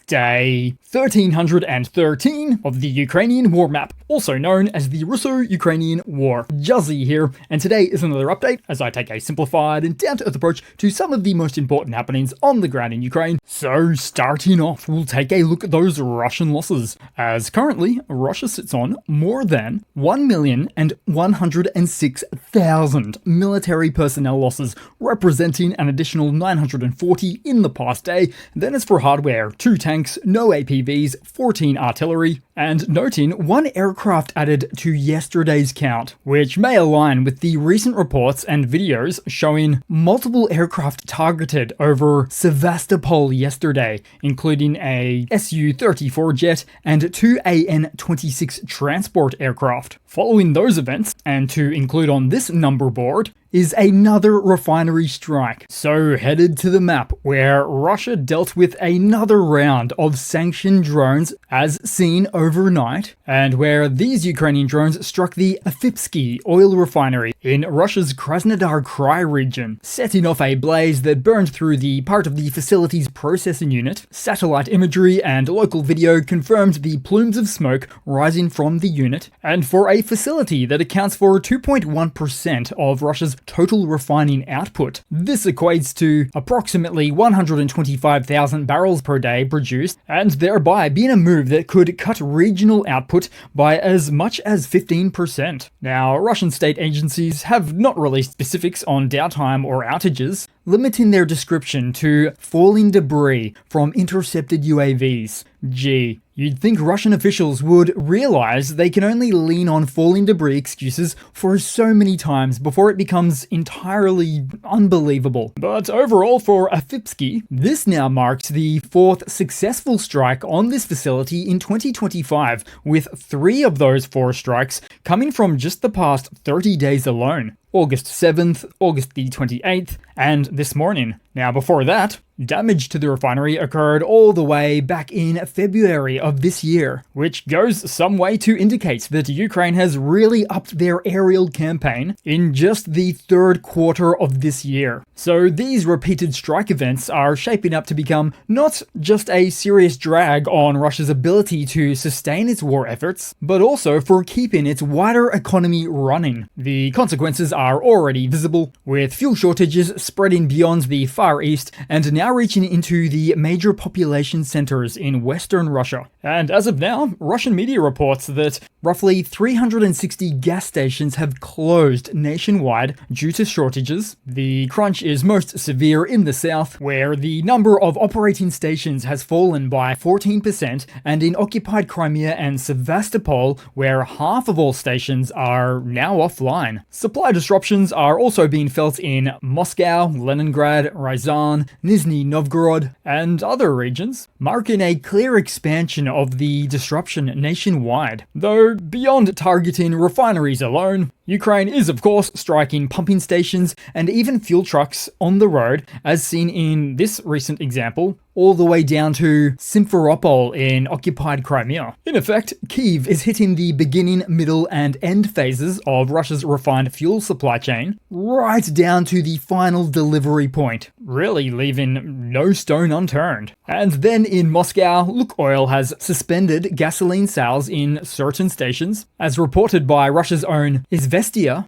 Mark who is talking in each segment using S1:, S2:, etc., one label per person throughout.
S1: Day 1313 of the Ukrainian war map, also known as the Russo-Ukrainian War. Juzzie here, and today is another update as I take a simplified and down-to-earth approach to some of the most important happenings on the ground in Ukraine. So starting off, we'll take a look at those Russian losses, as currently Russia sits on more than 1,106,000 military personnel losses, representing an additional 940 in the past day. Then as for hardware, 2 tanks, no APVs, 14 artillery, and noting 1 aircraft added to yesterday's count, which may align with the recent reports and videos showing multiple aircraft targeted over Sevastopol yesterday, including a Su-34 jet and 2 An-26 transport aircraft. Following those events, and to include on this number board, is another refinery strike. So headed to the map where Russia dealt with another round of sanctioned drones as seen overnight, and where these Ukrainian drones struck the Misc oil refinery in Russia's Krasnodar Krai region, setting off a blaze that burned through the part of the facility's processing unit. Satellite imagery and local video confirmed the plumes of smoke rising from the unit, and for a facility that accounts for 2.1% of Russia's total refining output. This equates to approximately 125,000 barrels per day produced, and thereby being a move that could cut regional output by as much as 15%. Now, Russian state agencies have not released specifics on downtime or outages, limiting their description to falling debris from intercepted UAVs. Gee, you'd think Russian officials would realize they can only lean on falling debris excuses for so many times before it becomes entirely unbelievable. But overall for Misc, this now marks the 4th successful strike on this facility in 2025, with 3 of those 4 strikes coming from just the past 30 days alone. August 7th, August the 28th, and this morning. Now before that, damage to the refinery occurred all the way back in February of this year, which goes some way to indicate that Ukraine has really upped their aerial campaign in just the 3rd quarter of this year. So these repeated strike events are shaping up to become not just a serious drag on Russia's ability to sustain its war efforts, but also for keeping its wider economy running. The consequences are already visible, with fuel shortages spreading beyond the Far East and now reaching into the major population centers in Western Russia. And as of now, Russian media reports that roughly 360 gas stations have closed nationwide due to shortages. The crunch is most severe in the south, where the number of operating stations has fallen by 14%, and in occupied Crimea and Sevastopol, where half of all stations are now offline. Supply disruptions are also being felt in Moscow, Leningrad, Ryazan, Nizhny Novgorod, and other regions, marking a clear expansion of the disruption nationwide. Though beyond targeting refineries alone, Ukraine is of course striking pumping stations and even fuel trucks on the road, as seen in this recent example, all the way down to Simferopol in occupied Crimea. In effect, Kyiv is hitting the beginning, middle, and end phases of Russia's refined fuel supply chain, right down to the final delivery point, really leaving no stone unturned. And then in Moscow, Lukoil has suspended gasoline sales in certain stations, as reported by Russia's own Izvestia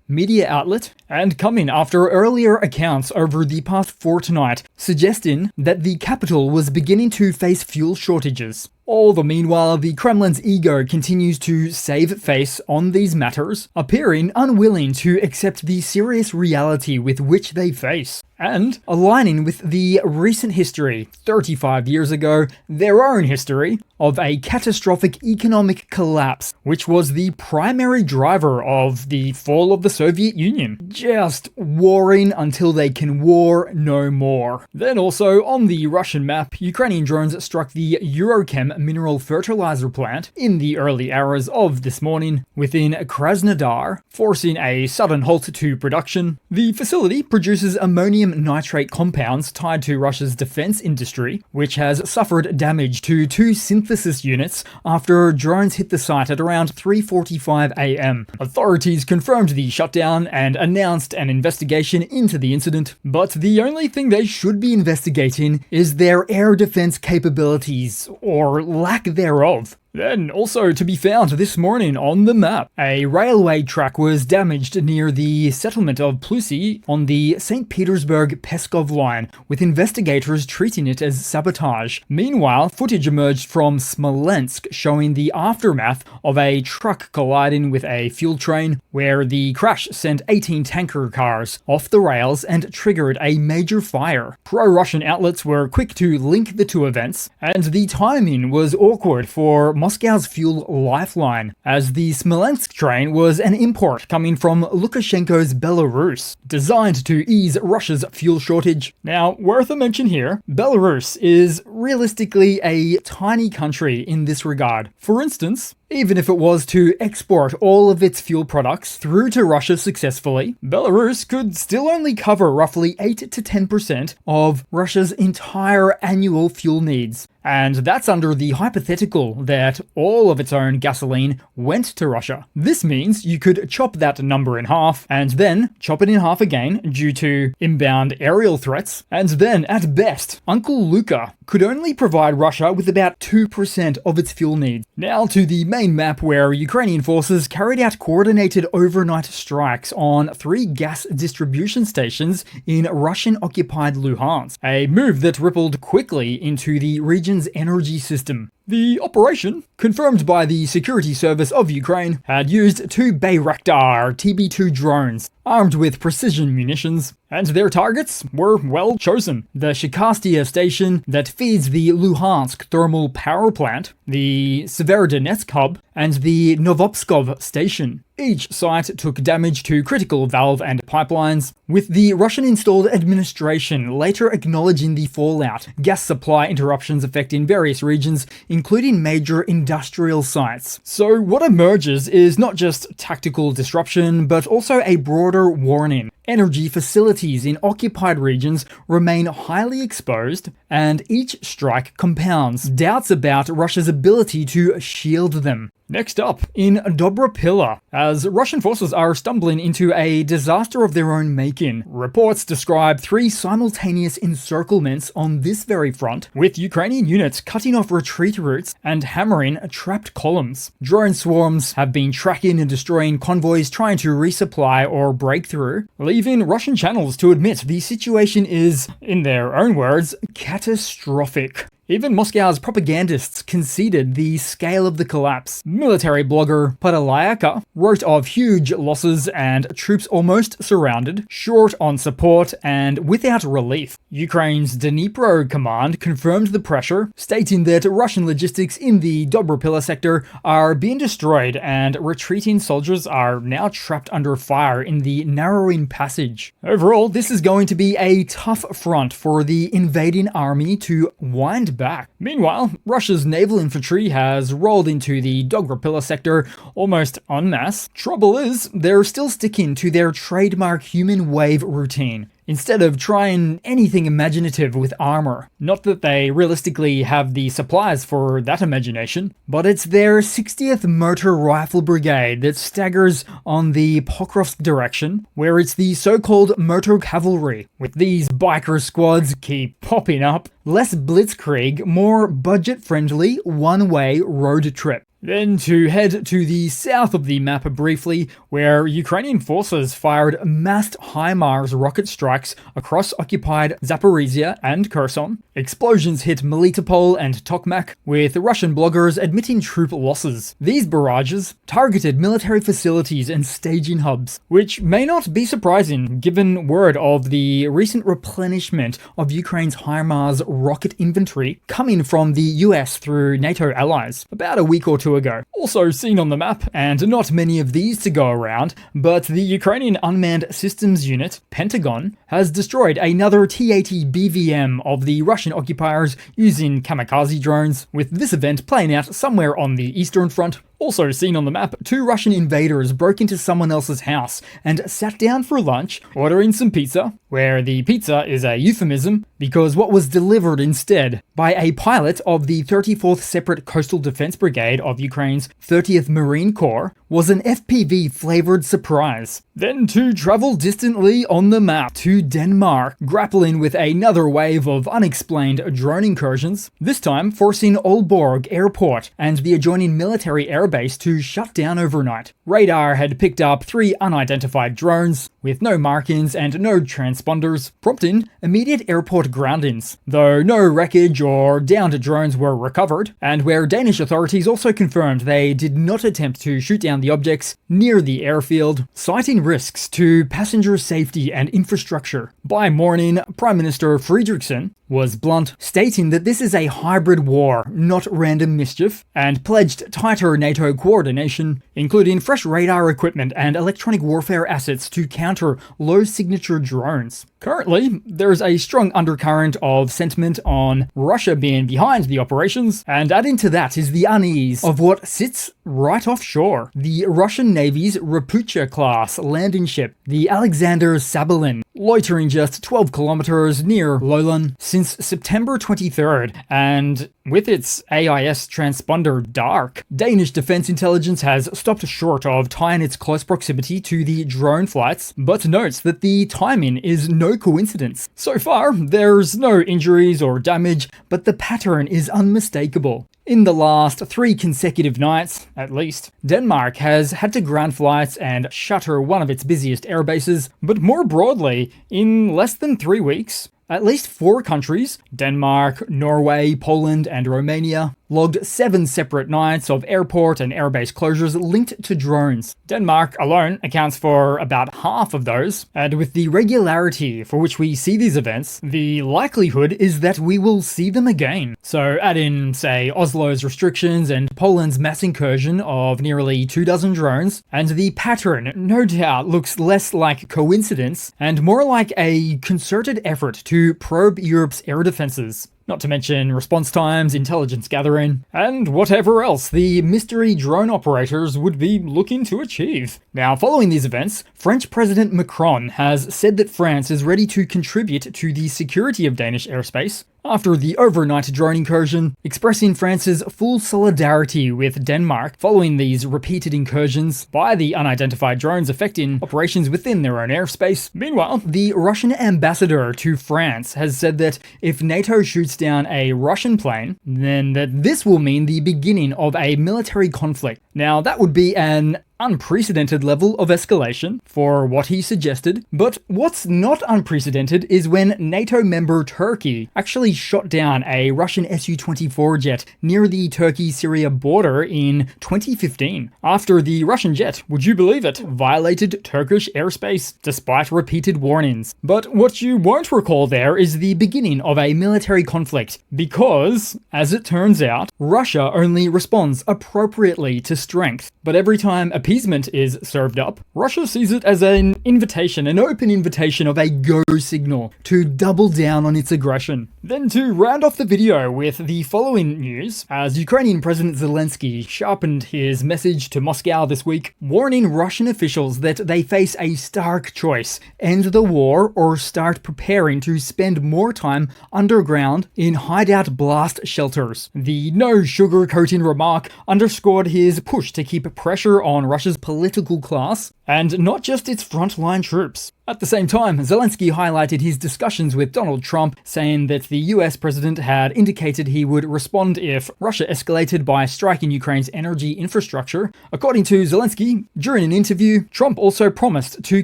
S1: media outlet, and coming after earlier accounts over the past fortnight suggesting that the capital was beginning to face fuel shortages. All the meanwhile, the Kremlin's ego continues to save face on these matters, appearing unwilling to accept the serious reality with which they face, and aligning with the recent history, 35 years ago, their own history, of a catastrophic economic collapse, which was the primary driver of the fall of the Soviet Union. Just warring until they can war no more. Then also, on the Russian map, Ukrainian drones struck the Eurochem mineral fertilizer plant in the early hours of this morning within Krasnodar, forcing a sudden halt to production. The facility produces ammonium nitrate compounds tied to Russia's defense industry, which has suffered damage to 2 synthesis units after drones hit the site at around 3:45 a.m. Authorities confirmed the shutdown and announced an investigation into the incident, but the only thing they should be investigating is their air defense capabilities, or lack thereof. Then, also to be found this morning on the map, a railway track was damaged near the settlement of Plusy on the St. Petersburg-Peskov line, with investigators treating it as sabotage. Meanwhile, footage emerged from Smolensk showing the aftermath of a truck colliding with a fuel train, where the crash sent 18 tanker cars off the rails and triggered a major fire. Pro-Russian outlets were quick to link the two events, and the timing was awkward for Moscow's fuel lifeline, as the Smolensk train was an import coming from Lukashenko's Belarus, designed to ease Russia's fuel shortage. Now, worth a mention here, Belarus is realistically a tiny country in this regard. For instance, even if it was to export all of its fuel products through to Russia successfully, Belarus could still only cover roughly 8 to 10% of Russia's entire annual fuel needs. And that's under the hypothetical that all of its own gasoline went to Russia. This means you could chop that number in half, and then chop it in half again due to inbound aerial threats, and then at best, Uncle Luka could only provide Russia with about 2% of its fuel needs. Now to the main map, where Ukrainian forces carried out coordinated overnight strikes on 3 gas distribution stations in Russian-occupied Luhansk, a move that rippled quickly into the region's energy system. The operation, confirmed by the Security Service of Ukraine, had used 2 Bayraktar TB2 drones, armed with precision munitions, and their targets were well chosen. The Shikastia station that feeds the Luhansk thermal power plant, the Severodonetsk hub, and the Novopskov station. Each site took damage to critical valve and pipelines, with the Russian-installed administration later acknowledging the fallout, gas supply interruptions affecting various regions, including major industrial sites. So what emerges is not just tactical disruption, but also a broader warning. Energy facilities in occupied regions remain highly exposed, and each strike compounds doubts about Russia's ability to shield them. Next up, in Dobrapilla, as Russian forces are stumbling into a disaster of their own making, reports describe 3 simultaneous encirclements on this very front, with Ukrainian units cutting off retreat routes and hammering trapped columns. Drone swarms have been tracking and destroying convoys trying to resupply or break through, leaving Russian channels to admit the situation is, in their own words, catastrophic. Even Moscow's propagandists conceded the scale of the collapse. Military blogger Podolyaka wrote of huge losses and troops almost surrounded, short on support and without relief. Ukraine's Dnipro command confirmed the pressure, stating that Russian logistics in the Dobrapilla sector are being destroyed and retreating soldiers are now trapped under fire in the narrowing passage. Overall, this is going to be a tough front for the invading army to wind back. Meanwhile, Russia's naval infantry has rolled into the Dobrapilla sector almost en masse. Trouble is, they're still sticking to their trademark human wave routine, instead of trying anything imaginative with armor. Not that they realistically have the supplies for that imagination, but it's their 60th Motor Rifle Brigade that staggers on the Pokrovsk direction, where it's the so-called Motor Cavalry. With these biker squads keep popping up, less blitzkrieg, more budget-friendly, one-way road trip. Then to head to the south of the map briefly, where Ukrainian forces fired massed HIMARS rocket strikes across occupied Zaporizhia and Kherson. Explosions hit Melitopol and Tokmak, with Russian bloggers admitting troop losses. These barrages targeted military facilities and staging hubs, which may not be surprising given word of the recent replenishment of Ukraine's HIMARS rocket inventory coming from the US through NATO allies. About a week or two two ago. Also seen on the map, and not many of these to go around, but the Ukrainian Unmanned Systems Unit, Pentagon, has destroyed another T-80 BVM of the Russian occupiers using kamikaze drones, with this event playing out somewhere on the Eastern Front. Also seen on the map, 2 Russian invaders broke into someone else's house and sat down for lunch, ordering some pizza, where the pizza is a euphemism because what was delivered instead by a pilot of the 34th Separate Coastal Defense Brigade of Ukraine's 30th Marine Corps was an FPV-flavored surprise. Then to travel distantly on the map to Denmark, grappling with another wave of unexplained drone incursions, this time forcing Aalborg Airport and the adjoining military airbase to shut down overnight. Radar had picked up 3 unidentified drones, with no markings and no transponders, prompting immediate airport groundings, though no wreckage or downed drones were recovered, and where Danish authorities also confirmed they did not attempt to shoot down the objects near the airfield, citing risks to passenger safety and infrastructure. By morning, Prime Minister Fredriksson was blunt, stating that this is a hybrid war, not random mischief, and pledged tighter NATO coordination, including fresh radar equipment and electronic warfare assets to counter low-signature drones. Currently, there is a strong undercurrent of sentiment on Russia being behind the operations, and adding to that is the unease of what sits right offshore. The Russian Navy's Rapucha-class landing ship, the Alexander Sabelin, loitering just 12 kilometers near Lolland since September 23rd, and with its AIS transponder dark, Danish defense intelligence has stopped short of tying its close proximity to the drone flights, but notes that the timing is no coincidence. So far, there's no injuries or damage, but the pattern is unmistakable. In the last 3 consecutive nights, at least, Denmark has had to ground flights and shutter one of its busiest airbases, but more broadly, in less than 3 weeks, at least 4 countries, Denmark, Norway, Poland, and Romania, logged 7 separate nights of airport and airbase closures linked to drones. Denmark alone accounts for about half of those, and with the regularity for which we see these events, the likelihood is that we will see them again. So add in, say, Oslo's restrictions and Poland's mass incursion of nearly 24 drones, and the pattern no doubt looks less like coincidence and more like a concerted effort to probe Europe's air defenses. Not to mention response times, intelligence gathering, and whatever else the mystery drone operators would be looking to achieve. Now, following these events, French President Macron has said that France is ready to contribute to the security of Danish airspace after the overnight drone incursion, expressing France's full solidarity with Denmark following these repeated incursions by the unidentified drones affecting operations within their own airspace. Meanwhile, the Russian ambassador to France has said that if NATO shoots down a Russian plane, then that this will mean the beginning of a military conflict. Now, that would be an unprecedented level of escalation for what he suggested, but what's not unprecedented is when NATO member Turkey actually shot down a Russian Su-24 jet near the Turkey-Syria border in 2015, after the Russian jet, would you believe it, violated Turkish airspace despite repeated warnings. But what you won't recall there is the beginning of a military conflict, because, as it turns out, Russia only responds appropriately to strength, but every time appeasement is served up, Russia sees it as an invitation, an open invitation of a go signal to double down on its aggression. Then to round off the video with the following news, as Ukrainian President Zelenskyy sharpened his message to Moscow this week, warning Russian officials that they face a stark choice: end the war or start preparing to spend more time underground in hideout blast shelters. The no sugarcoating remark underscored his push to keep pressure on Russia's political class, and not just its frontline troops. At the same time, Zelenskyy highlighted his discussions with Donald Trump, saying that the US president had indicated he would respond if Russia escalated by striking Ukraine's energy infrastructure. According to Zelenskyy, during an interview, Trump also promised to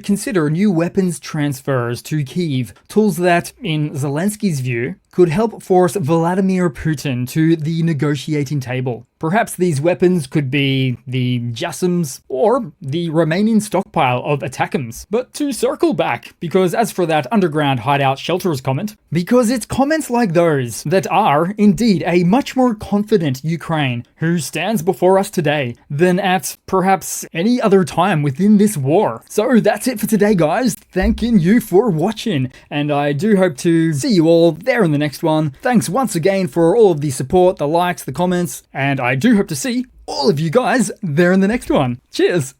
S1: consider new weapons transfers to Kyiv, tools that, in Zelensky's view, could help force Vladimir Putin to the negotiating table. Perhaps these weapons could be the JASSMs or the remaining stockpile of attackums. But to circle back, because as for that underground hideout shelters comment, because it's comments like those that are, indeed, a much more confident Ukraine who stands before us today than at perhaps any other time within this war. So that's it for today, guys. Thanking you for watching, and I do hope to see you all there in the next one. Thanks once again for all of the support, the likes, the comments, and I do hope to see all of you guys there in the next one. Cheers!